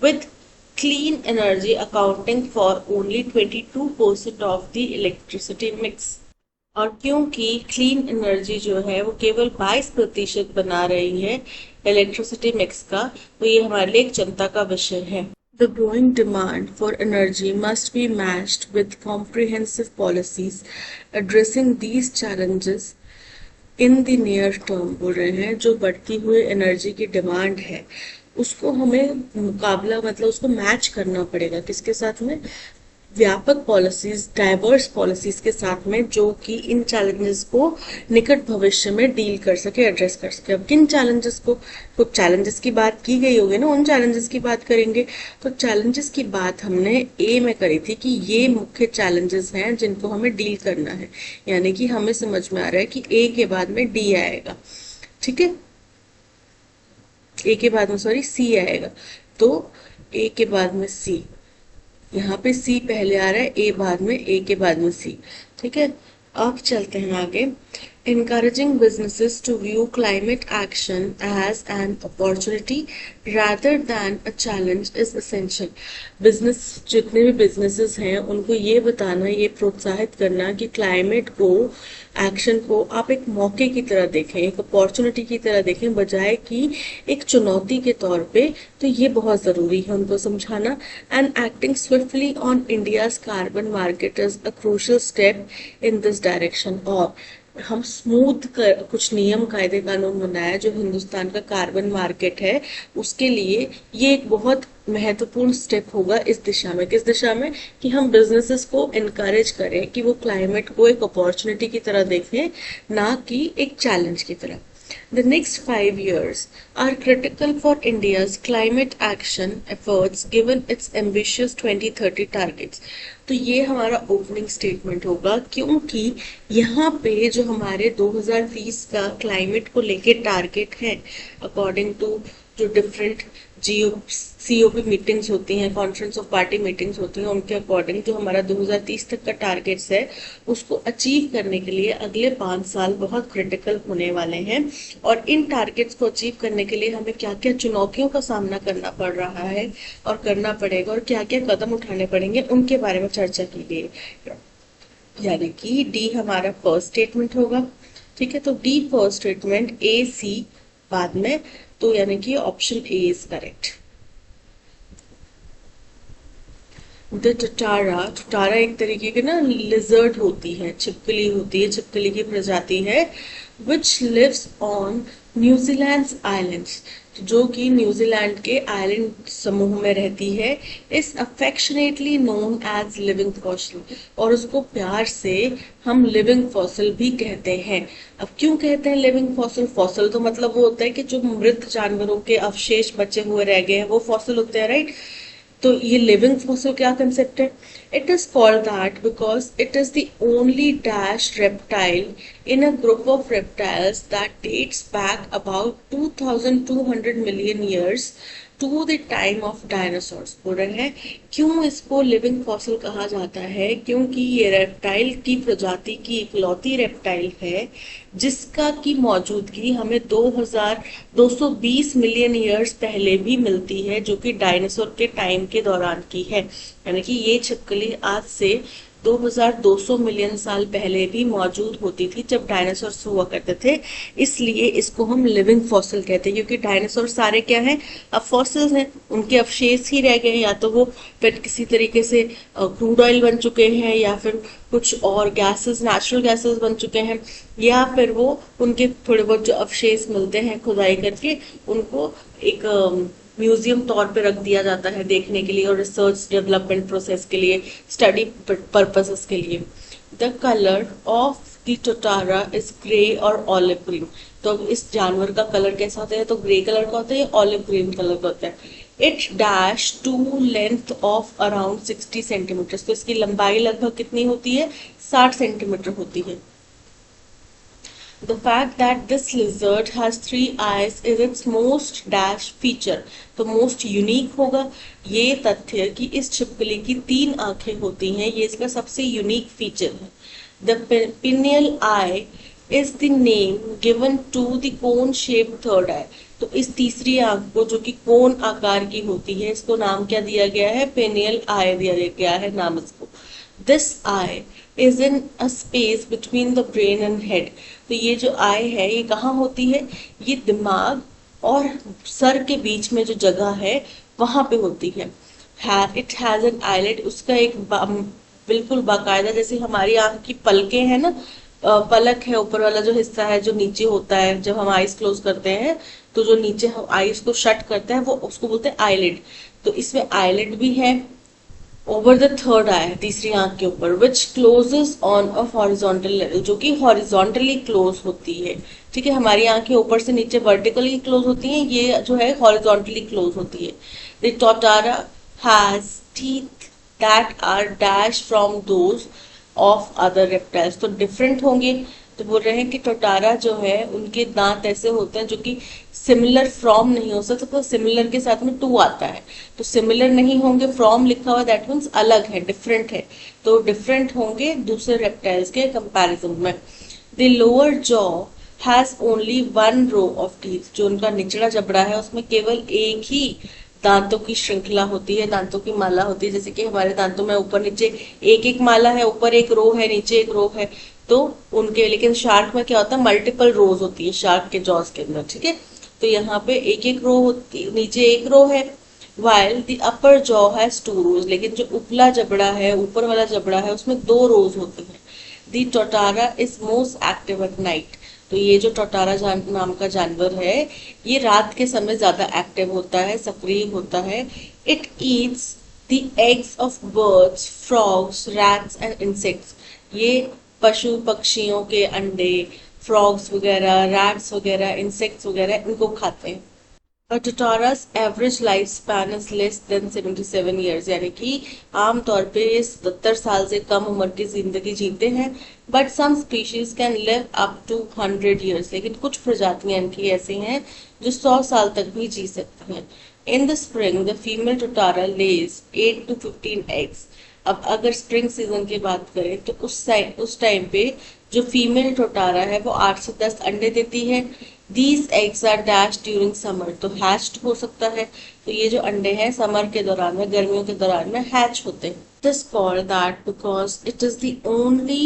S1: With clean energy accounting for only 22% of the electricity mix. और क्योंकि क्लीन एनर्जी जो है वो केवल 22% बना रही है इलेक्ट्रिसिटी मिक्स का, तो ये हमारे लिए एक चिंता का विषय है. The growing demand for energy must be matched with comprehensive policies addressing these challenges in the near term. बोल रहे हैं जो बढ़ती हुई एनर्जी की डिमांड है उसको हमें मुकाबला मतलब उसको मैच करना पड़ेगा किसके साथ में? व्यापक पॉलिसीज, डाइवर्स पॉलिसीज के साथ में, जो कि इन चैलेंजेस को निकट भविष्य में डील कर सके, एड्रेस कर सके. अब किन चैलेंजेस को, कुछ चैलेंजेस की बात की गई होगी ना, उन चैलेंजेस की बात करेंगे. तो चैलेंजेस की बात हमने ए में करी थी कि ये मुख्य चैलेंजेस हैं जिनको हमें डील करना है, यानी कि हमें समझ में आ रहा है कि ए के बाद में डी आएगा. ठीक है, ए के बाद में सॉरी सी आएगा, तो ए के बाद में सी, यहाँ पे सी पहले आ रहा है, ए बाद में, ए के बाद में सी. ठीक है, अब चलते हैं आगे. Encouraging businesses to view climate action as an opportunity rather than a challenge is essential. Business, जितने भी बिजनेसेस हैं उनको ये बताना, ये प्रोत्साहित करना कि क्लाइमेट को, एक्शन को आप एक मौके की तरह देखें, एक अपॉर्चुनिटी की तरह देखें, बजाय कि एक चुनौती के तौर पे. तो ये बहुत जरूरी है उनको समझाना. And acting swiftly on India's carbon market is a crucial step in this direction. और हम स्मूथ कुछ नियम कायदे कानून बनाया जो हिंदुस्तान का कार्बन मार्केट है उसके लिए ये एक बहुत महत्वपूर्ण स्टेप होगा इस दिशा में. किस दिशा में? कि हम बिजनेसेस को इनकरेज करें कि वो क्लाइमेट को एक अपॉर्चुनिटी की तरह देखें, ना कि एक चैलेंज की तरह. The next 5 years are critical for India's climate action efforts given its ambitious 2030 targets. तो ये हमारा ओपनिंग स्टेटमेंट होगा, क्योंकि यहाँ पे जो हमारे 2030 का क्लाइमेट को लेके टारगेट है, अकॉर्डिंग टू जो डिफरेंट सीओपी मीटिंग्स होती हैं, कॉन्फ्रेंस ऑफ पार्टी मीटिंग्स होती हैं, उनके अकॉर्डिंग जो हमारा 2030 तक का टारगेट्स है उसको अचीव करने के लिए अगले 5 साल बहुत क्रिटिकल होने वाले हैं. और इन टारगेट्स को अचीव करने के लिए हमें क्या क्या चुनौतियों का सामना करना पड़ रहा है और करना पड़ेगा और क्या क्या कदम उठाने पड़ेंगे, उनके बारे में चर्चा की गई. यानी कि डी हमारा फर्स्ट स्टेटमेंट होगा. ठीक है, तो D first statement, A C बाद में, तो यानी कि option A is correct. The tuatara एक तरीके की ना लिजर्ड होती है, छिपकली होती है, छिपकली की प्रजाति है. Which lives on New Zealand islands. जो कि न्यूजीलैंड के आइलैंड समूह में रहती है, is affectionately known as living fossil, और उसको प्यार से हम लिविंग फॉसिल भी कहते हैं। अब क्यों कहते हैं लिविंग फॉसिल? फॉसिल तो मतलब वो होता है कि जो मृत जानवरों के अवशेष बचे हुए रह गए हैं वो फॉसिल होते हैं, राइट? तो ये लिविंग फॉसिल क्या कंसेप्ट है? It is called that because it is the only dash reptile in a group of reptiles that dates back about 2200 million years to the time of dinosaurs। बोल रहे हैं क्यों इसको लिविंग फॉसिल कहा जाता है? क्योंकि ये रेप्टाइल की प्रजाति की इकलौती रेप्टाइल है जिसका की मौजूदगी हमें 2220 मिलियन ईयर्स पहले भी मिलती है, जो कि डायनासोर के टाइम के दौरान की है। यानी कि ये छिपकली आज से 2200 मिलियन साल पहले भी मौजूद होती थी जब डायनासोर्स हुआ करते थे। इसलिए इसको हम लिविंग फॉसिल कहते हैं, क्योंकि डायनासोर सारे क्या हैं? अब फॉसिल्स हैं, उनके अवशेष ही रह गए हैं। या तो वो फिर किसी तरीके से क्रूड ऑयल बन चुके हैं, या फिर कुछ और गैसेस, नेचुरल गैसेस बन चुके हैं, या फिर वो उनके थोड़े बहुत जो अवशेष मिलते हैं खुदाई करके उनको एक म्यूजियम तौर पे रख दिया जाता है देखने के लिए, और रिसर्च डेवलपमेंट प्रोसेस के लिए, स्टडी पर्पसेस के लिए। The colour of the tuatara is grey और ऑलिव ग्रीन। तो अब इस जानवर का कलर कैसा होता है? तो ग्रे कलर का होता है या ऑलिव ग्रीन कलर का होता है। It dash to length of around 60 centimetre. तो इसकी लंबाई लगभग कितनी होती है? 60 सेंटीमीटर होती है। The fact that this lizard has 3 eyes is its most dash feature। तो most unique होगा ये तथ्य कि इस छिपकली की 3 आंखें होती हैं, ये इसका सबसे यूनिक फीचर है। The pineal eye is the name given to the cone shaped third eye। तो इस तीसरी आंख को जो कि कोन आकार की होती है, इसको नाम क्या दिया गया है? पिनियल आई दिया गया है नाम इसको। This I is in a space between the brain and head. तो ये जो आई है ये कहाँ होती है? ये दिमाग और सर के बीच में जो जगह है वहां पे होती है। It has an eyelet. उसका एक बिल्कुल बाकायदा, जैसे हमारी आंख की पलकें हैं ना, पलक है, ऊपर वाला जो हिस्सा है जो नीचे होता है जब हम आईज क्लोज करते हैं, तो जो नीचे हम आईज को शट करते हैं वो उसको बोलते हैं आईलिड। तो इसमें आईलिड भी है ओवर द थर्ड आई, तीसरी आंख के ऊपर, which closes on a horizontal level, जो कि हॉरिजॉन्टली क्लोज होती है। ठीक है, हमारी आंखें ऊपर से नीचे वर्टिकली क्लोज होती हैं, ये जो है हॉरिजॉन्टली क्लोज होती है। The tuatara has teeth that are dash from those of other reptiles. तो डिफरेंट होंगे। तो बोल रहे हैं कि टोटारा जो है उनके दांत ऐसे होते हैं जो कि सिमिलर फ्रॉम नहीं हो सकता। तो सिमिलर के साथ में टू आता है, तो सिमिलर नहीं होंगे, फ्रॉम लिखा हुआ दैट मीन्स अलग है, डिफरेंट है। तो डिफरेंट होंगे दूसरे रेप्टाइल्स के कंपैरिजन में। The lower jaw has only 1 row of teeth. जो उनका निचला जबड़ा है उसमें केवल एक ही दांतों की श्रृंखला होती है, दांतों की माला होती है। जैसे कि हमारे दांतों में ऊपर नीचे एक एक माला है, ऊपर एक रो है, नीचे एक रो है। तो उनके, लेकिन शार्क में क्या होता है? मल्टीपल रोज होती है शार्क के जॉस के अंदर। ठीक है, तो यहाँ पे एक एक रो होती, नीचे एक रो है। While the upper jaw has 2 रोज। लेकिन जो उपला जबड़ा है, ऊपर वाला जबड़ा है, उसमें 2 रोज होती है। The tuatara is most active at night. तो ये जो टोटारा नाम का जानवर है ये रात के समय ज्यादा एक्टिव होता है, सक्रिय होता है। It eats the eggs of birds, frogs, rats and insects. ये पशु पक्षियों के अंडे, फ्रॉग्स वगैरह, रैट्स वगैरह, इंसेक्ट्स वगैरह इनको खाते हैं। Tuatara's average life span is less than 77 years. यानी कि आमतौर पे 70 साल से कम उम्र की जिंदगी जीते हैं। But some species can live up to 100 years. लेकिन कुछ प्रजातियां इनकी ऐसी हैं जो 100 साल तक भी जी सकती हैं। In the spring the female tuatara lays 8 to 15 eggs. अब अगर स्प्रिंग सीजन की बात करें तो उस टाइम पे जो फीमेल टोटारा है वो 8 से 10 अंडे देती है। These eggs are dashed during summer। तो hatched हो सकता है। तो ये जो अंडे हैं समर के दौरान में, गर्मियों के दौरान में हैच होते हैं। It is called that because it is the only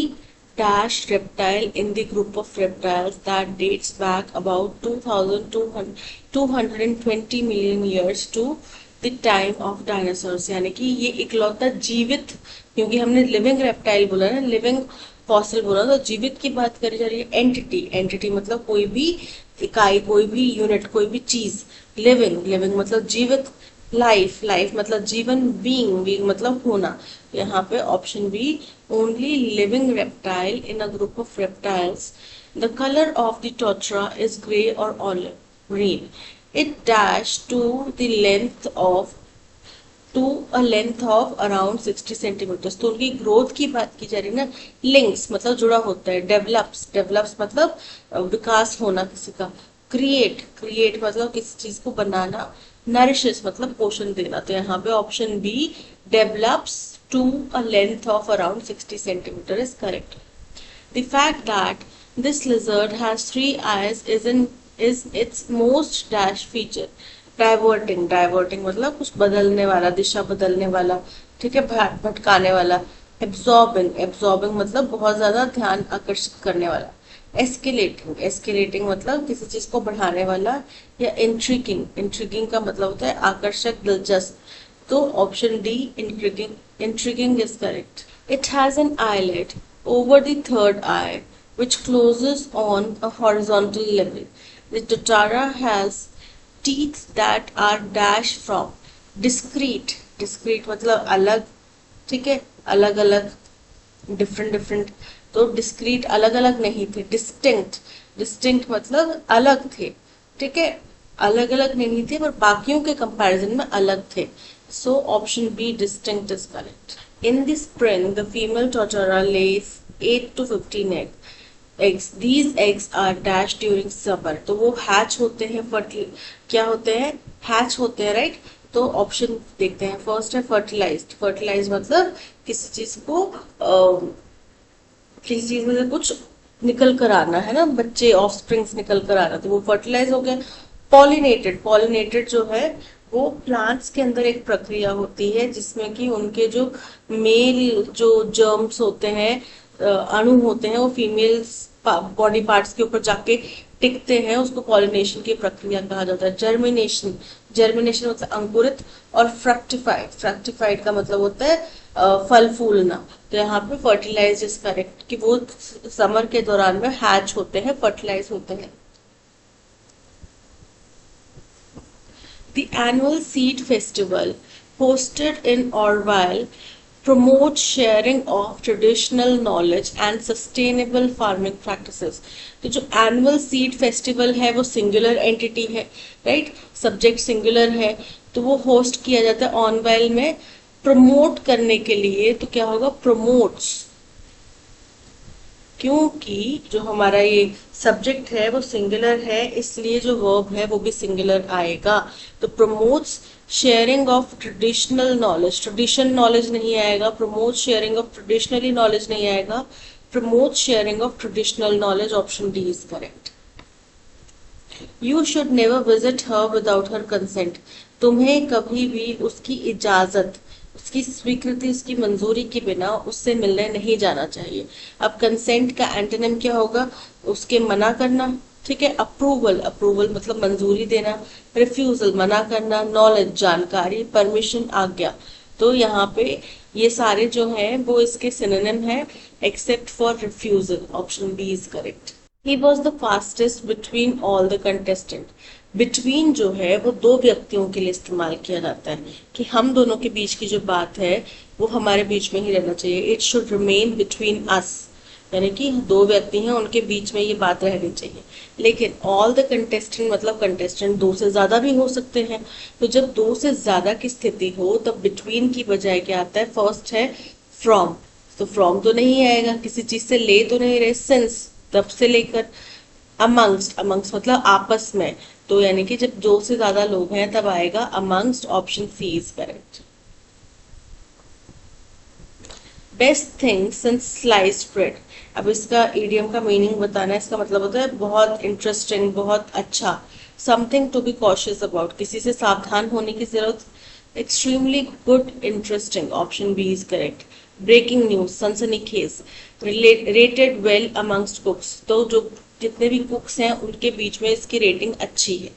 S1: dash reptile in the group of reptiles that dates back about 220 million years to the time of dinosaurs। यानी कि ये इकलौता जीवित, क्योंकि हमने लिविंग रेप्टाइल बोला ना, लिविंग फॉसिल बोला, तो जीवित की बात करी जा रही है। एंटिटी, एंटिटी मतलब कोई भी इकाई, कोई भी यूनिट, कोई भी चीज। लिविंग, लिविंग मतलब जीवित। लाइफ, लाइफ मतलब जीवन। बीइंग, बीइंग मतलब होना। यहाँ पे option B, only living reptile in a group of reptiles the colour of the tuatara is grey और olive green, it dash to a length of around 60 centimetre. तो उनकी ग्रोथ की बात की जा रही है ना। लिंक्स मतलब जुड़ा होता है। डेवलप्स, डेवलप्स मतलब विकास होना किसी का। क्रिएट, क्रिएट मतलब किसी चीज को बनाना। नरिशेस मतलब पोषण देना। तो यहाँ पे option B, develops to a length of around 60 centimetre is correct. The fact that this lizard has three eyes is its most dash feature. Diverting, diverting मतलब कुछ बदलने वाला, दिशा बदलने वाला, ठीक है, भटकाने वाला। Absorbing, absorbing मतलब बहुत ज्यादा ध्यान आकर्षित करने वाला। Escalating, escalating मतलब किसी चीज को बढ़ाने वाला। या intriguing, intriguing का मतलब होता है आकर्षक, दिलचस्प। तो option D, intriguing, intriguing is correct. It has an eyelid over the third eye, which closes on a horizontal level. The Totara has teeth that are dash from discrete, discrete मतलब अलग, ठीक है, अलग अलग, डिफरेंट डिफरेंट। तो डिस्क्रीट अलग अलग नहीं थे, डिस्टिंक्ट, डिस्टिंक्ट मतलब अलग थे, ठीक है, अलग अलग नहीं थे पर बाकियों के कंपैरिजन में अलग थे। So option B, distinct is correct. In the spring, the female tortoise lays 8 to 15 eggs. These eggs are dashed during summer. तो वो hatch होते हैं, क्या होते हैं, hatch होते हैं, राइट। तो ऑप्शन देखते हैं। फर्स्ट है फर्टिलाइज्ड, फर्टिलाइज मतलब किसी चीज को किसी चीज में से कुछ निकल कर आना है ना, बच्चे, ऑफस्प्रिंग्स निकल कर आना, तो वो फर्टिलाइज हो गया। पॉलिनेटेड, पॉलिनेटेड जो है वो प्लांट्स के अंदर एक प्रक्रिया होती है जिसमें कि उनके जो मेल जो जर्म्स होते हैं, अणु होते हैं, वो फीमेल्स बॉडी पार्ट्स के ऊपर जाके टिकते हैं, उसको पॉलिनेशन की प्रक्रिया कहा जाता है। जर्मिनेशन, जर्मिनेशन मतलब अंकुरित। और फ्रक्टिफाइड, फ्रक्टिफाइड का मतलब होता है फल फूलना। तो यहाँ पे फर्टिलाइज इज करेक्ट कि वो समर के दौरान में हैच होते हैं, फर्टिलाइज होते हैं। The annual seed festival hosted in Orville promotes sharing of traditional knowledge and sustainable farming practices. तो जो एनुअल सीड फेस्टिवल है वो सिंगुलर एंटिटी है, राइट, सब्जेक्ट सिंगुलर है, तो वो होस्ट किया जाता है ऑनवाइल में प्रमोट करने के लिए। तो क्या होगा, प्रमोट्स, क्योंकि जो हमारा ये सब्जेक्ट है वो सिंगुलर है, इसलिए जो वर्ब है वो भी सिंगुलर आएगा। तो promotes sharing of traditional knowledge, tradition knowledge नहीं आएगा। Promote sharing of traditionally knowledge नहीं आएगा। Promote sharing of traditional knowledge, option D is correct. You should never visit her without her consent. तुम्हें कभी भी उसकी इजाजत, उसकी स्वीकृति, उसकी मंजूरी के बिना उससे मिलने नहीं जाना चाहिए। अब कंसेंट का एंटोनिम क्या होगा, उसके मना करना, ठीक है। अप्रूवल, अप्रूवल मतलब मंजूरी देना। रिफ्यूजल मना करना। नॉलेज जानकारी। परमिशन आज्ञा। तो यहाँ पे ये सारे जो हैं वो इसके सिनोनिम है except for refusal, option B is correct. He was the fastest between all the contestant. Between जो है वो दो व्यक्तियों के लिए इस्तेमाल किया जाता है कि हम दोनों के बीच की जो बात है वो हमारे बीच में ही रहना चाहिए। It should remain between us, यानी कि दो व्यक्ति हैं उनके बीच में ये बात रहनी चाहिए। लेकिन ऑल द कंटेस्टेंट मतलब कंटेस्टेंट दो से ज्यादा भी हो सकते हैं। तो जब दो से ज्यादा की स्थिति हो तब बिटवीन की बजाय क्या आता है, फर्स्ट है फ्रॉम। तो फ्रॉम तो नहीं आएगा, किसी चीज से ले तो नहीं रहे, सिंस तब से लेकर। अमंगस्ट, अमंगस्ट मतलब आपस में, तो यानी कि जब दो से ज्यादा लोग हैं तब आएगा amongst, option C is correct. Best thing since sliced bread. अब इसका इडियम का मीनिंग बताना है। इसका मतलब होता है बहुत इंटरेस्टिंग, बहुत अच्छा। Something to be cautious about, किसी से सावधान होने की जरूरत। Extremely good, interesting, option B is correct. Breaking news, सनसनीखेज। रेटेड वेल अमंगस्ट कुक्स, तो जो जितने भी कुक्स हैं उनके बीच में इसकी रेटिंग अच्छी है,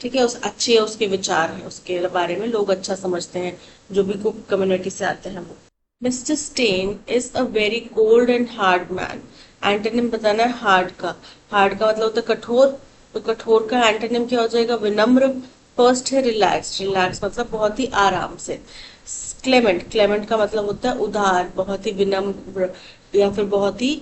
S1: ठीक है, उस अच्छी है, उसके विचार है, उसके बारे में लोग अच्छा समझते हैं जो भी कुक कम्युनिटी से आते हैं वो। Mister stain is a very cold and hard man. Antonym बताना है हार्ड का। हार्ड का मतलब होता है कठोर, तो कठोर का एंटोनिम क्या हो जाएगा? विनम्र। फर्स्ट है रिलैक्स, रिलैक्स मतलब बहुत ही आराम से। क्लेमेंट, क्लेमेंट का मतलब होता है उदार, बहुत ही विनम्र या फिर बहुत ही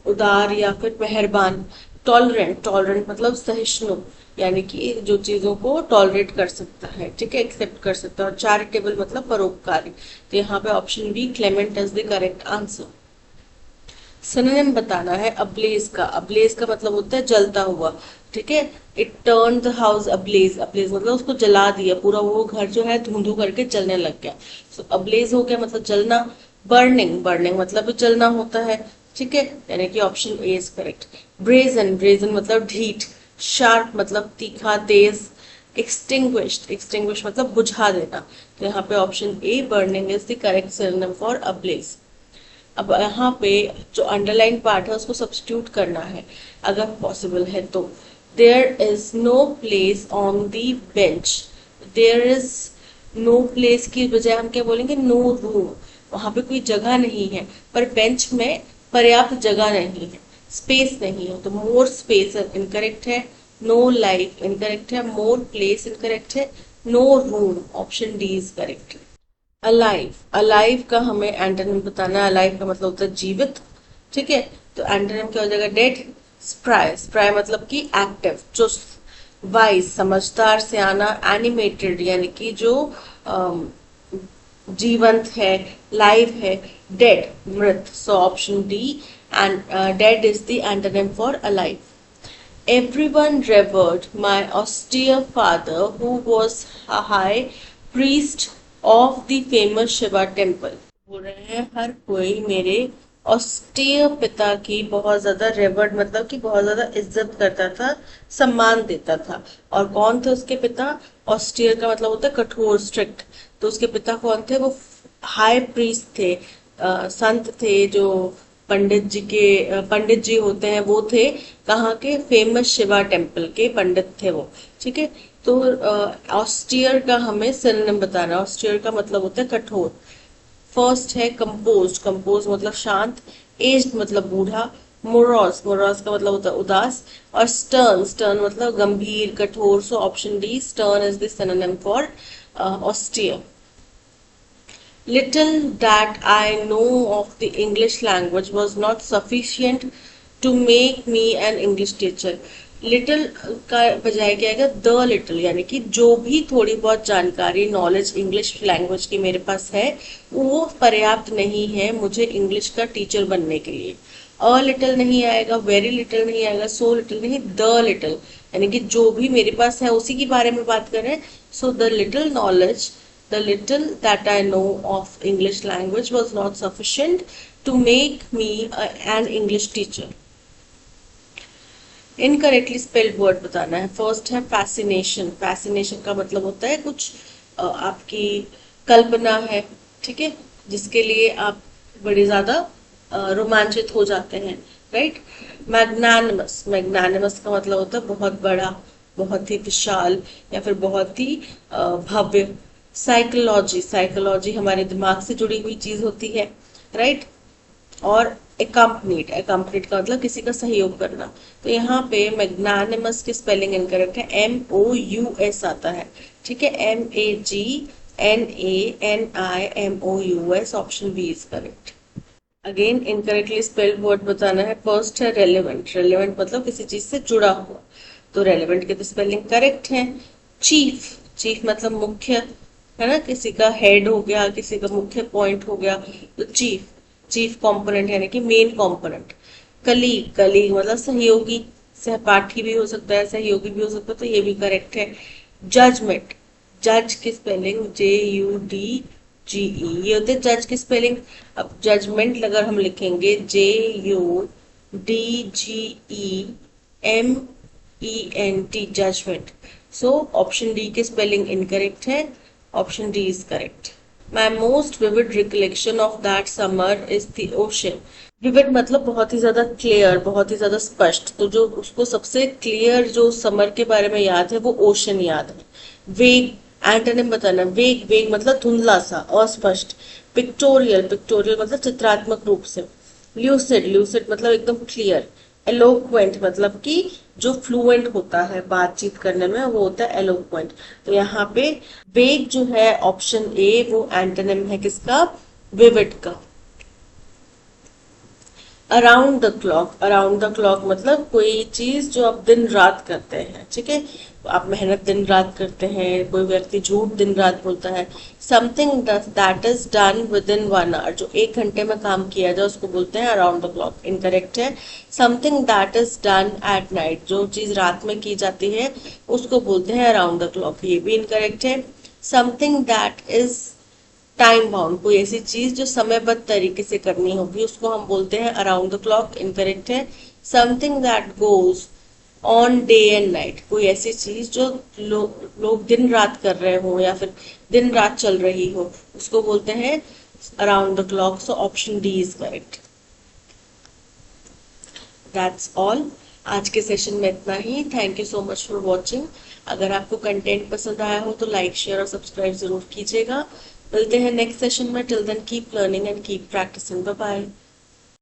S1: उदार या फिर मेहरबान। टॉलरेंट, टॉलरेंट मतलब सहिष्णु, यानी कि जो चीजों को टॉलरेट कर सकता है, ठीक है, एक्सेप्ट कर सकता है। और चैरिटेबल मतलब परोपकारी। तो यहाँ पे option B clement is the correct answer. Synonym बताना है अब्लेज का। अब्लेज का मतलब होता है जलता हुआ, ठीक है। It turn the house ablaze, ablaze मतलब उसको जला दिया, पूरा वो घर जो है धुंध धुं करके जलने लग गया। सो अब्लेज हो गया मतलब जलना। बर्निंग, बर्निंग मतलब भी जलना होता है, ठीक है, यानी कि option A is correct. Brazen, brazen मतलब ढीठ। शार्प मतलब तीखा तेज। एक्सटिंग्विश्ड, एक्सटिंग्विश मतलब बुझा देना। तो यहाँ पे option a burning is the correct synonym for ablaze. अब यहाँ पे जो अंडरलाइन पार्ट है उसको सब्स्टिट्यूट करना है अगर पॉसिबल है तो। There is no place on the bench. There is no place की बजाय हम क्या बोलेंगे? No room. वहां पे कोई जगह नहीं है, पर बेंच में पर्याप्त जगह नहीं है, स्पेस नहीं है। तो मोर स्पेस इनकरेक्ट है। नो लाइफ इनकरेक्ट है। मोर प्लेस इनकरेक्ट है। No room option D is correct. Alive, alive का हमें एंटोनिम बताना है। अलाइव का मतलब होता है जीवित, ठीक है। तो एंटोनिम क्या हो जाएगा? डेड। स्प्राय, स्प्राय मतलब कि एक्टिव, चुस्त। वाइज समझदार सियाना। एनिमेटेड यानी कि जो अम, जीवंत है, लाइव है। डेड मृत। सो option D and dead is the antonym for alive. Everyone revered my austere father, who was a high priest of the famous Shiva temple. बोल रहे हैं हर कोई मेरे austere पिता की बहुत ज्यादा रेवर्ड मतलब कि बहुत ज्यादा इज्जत करता था, सम्मान देता था। और कौन थे उसके पिता? austere का मतलब होता है कठोर, स्ट्रिक्ट। तो उसके पिता कौन थे? वो हाई प्रीस्ट थे, संत थे, जो पंडित जी के पंडित जी होते हैं वो थे। कहाँ के? फेमस शिवा टेम्पल के पंडित थे वो, ठीक है। तो ऑस्टियर का हमें सिनोनिम बताना है। ऑस्टियर का मतलब होता है कठोर। फर्स्ट है कंपोज, कंपोज मतलब शांत। एज्ड मतलब बूढ़ा। मोरॉस, मोरॉस का मतलब होता है उदास। और स्टर्न, स्टर्न मतलब गंभीर, कठोर। सो option D stern is the synonym for austere. Little that I know of the English language was not sufficient to make me an English teacher. Little का बजाय क्या आएगा? द लिटिल, यानी कि जो भी थोड़ी बहुत जानकारी, नॉलेज इंग्लिश लैंग्वेज की मेरे पास है वो पर्याप्त नहीं है मुझे इंग्लिश का टीचर बनने के लिए। अ लिटिल नहीं आएगा, वेरी लिटिल नहीं आएगा, सो लिटिल नहीं, द लिटिल, यानी कि जो भी मेरे पास है उसी के बारे में बात कर रहे हैं। So the little knowledge, the little that I know of English language was not sufficient to make me an English teacher. Incorrectly spelled word बताना है। फर्स्ट है fascination, fascination का मतलब होता है कुछ आपकी कल्पना है, ठीक है, जिसके लिए आप बड़े ज्यादा रोमांचित हो जाते हैं, राइट। मैग्नानिमस, मैग्नानिमस का मतलब होता है बहुत बड़ा, बहुत ही विशाल या फिर बहुत ही भव्य। साइकोलॉजी, साइकोलॉजी हमारे दिमाग से जुड़ी हुई चीज होती है, राइट। और एकम्पनीड, एकम्पनीड का मतलब किसी का सहयोग करना। तो यहाँ पे मैग्नानिमस की स्पेलिंग इनकरेक्ट है, MOUS आता है, ठीक है, MAGNANIMOUS, option B is correct. Again incorrectly spelled word बताना है। फर्स्ट है रेलेवेंट, रेलेवेंट मतलब किसी चीज से जुड़ा हुआ। तो रेलेवेंट की तो स्पेलिंग करेक्ट है। चीफ, चीफ मतलब मुख्य, है ना, किसी का हेड हो गया, किसी का मुख्य पॉइंट हो गया, तो चीफ, चीफ कंपोनेंट यानी कि मेन कंपोनेंट। कलीग, कलीग मतलब सहयोगी, सहपाठी भी हो सकता है, सहयोगी भी हो सकता है, तो ये भी करेक्ट है। जजमेंट, जज की स्पेलिंग JUDGE, ये होते हैं जज की स्पेलिंग। अब जजमेंट अगर हम लिखेंगे JUDGEMENT, judgement. So option D की स्पेलिंग इनकरेक्ट है, option D is correct. My most vivid recollection of that summer is the ocean. Vivid मतलब बहुत ही ज्यादा क्लियर, बहुत ही ज्यादा स्पष्ट। तो जो उसको सबसे क्लियर जो समर के बारे में याद है वो ओशन याद है। वेग, एंटोनिम बताना। वेग, वेग मतलब धुंधला सा, अस्पष्ट। पिक्टोरियल, पिक्टोरियल मतलब चित्रात्मक रूप से। ल्यूसिड, ल्यूसिड मतलब एकदम क्लियर। एलोक्वेंट मतलब कि जो फ्लुएंट होता है बातचीत करने में वो होता है एलोक्वेंट। तो यहाँ पे वेग जो है ऑप्शन ए वो एंटोनिम है किसका, विविड का। अराउंड द क्लॉक मतलब कोई चीज जो आप दिन रात करते हैं, ठीक है। आप मेहनत दिन रात करते हैं, कोई व्यक्ति झूठ दिन रात बोलता है। Something that is done within 1 hour, जो 1 घंटे में काम किया जाए उसको बोलते हैं अराउंड द क्लॉक, इनकरेक्ट है। Something that is done at night, जो चीज रात में की जाती है उसको बोलते हैं अराउंड द क्लॉक, ये भी इनकरेक्ट है। Something that is time bound, कोई ऐसी चीज जो समयबद्ध तरीके से करनी होगी उसको हम बोलते हैं अराउंड द क्लॉक, इनकरेक्ट है। Something that goes on day and night, कोई ऐसी चीज जो लोग दिन रात कर रहे हो या फिर दिन रात चल रही हो उसको बोलते हैं around the clock. So option D is correct. That's all, आज के सेशन में इतना ही। Thank you so much for watching. अगर आपको कंटेंट पसंद आया हो तो लाइक शेयर और सब्सक्राइब जरूर कीजिएगा। मिलते हैं नेक्स्ट सेशन में। Till then keep learning and keep practising. Bye bye.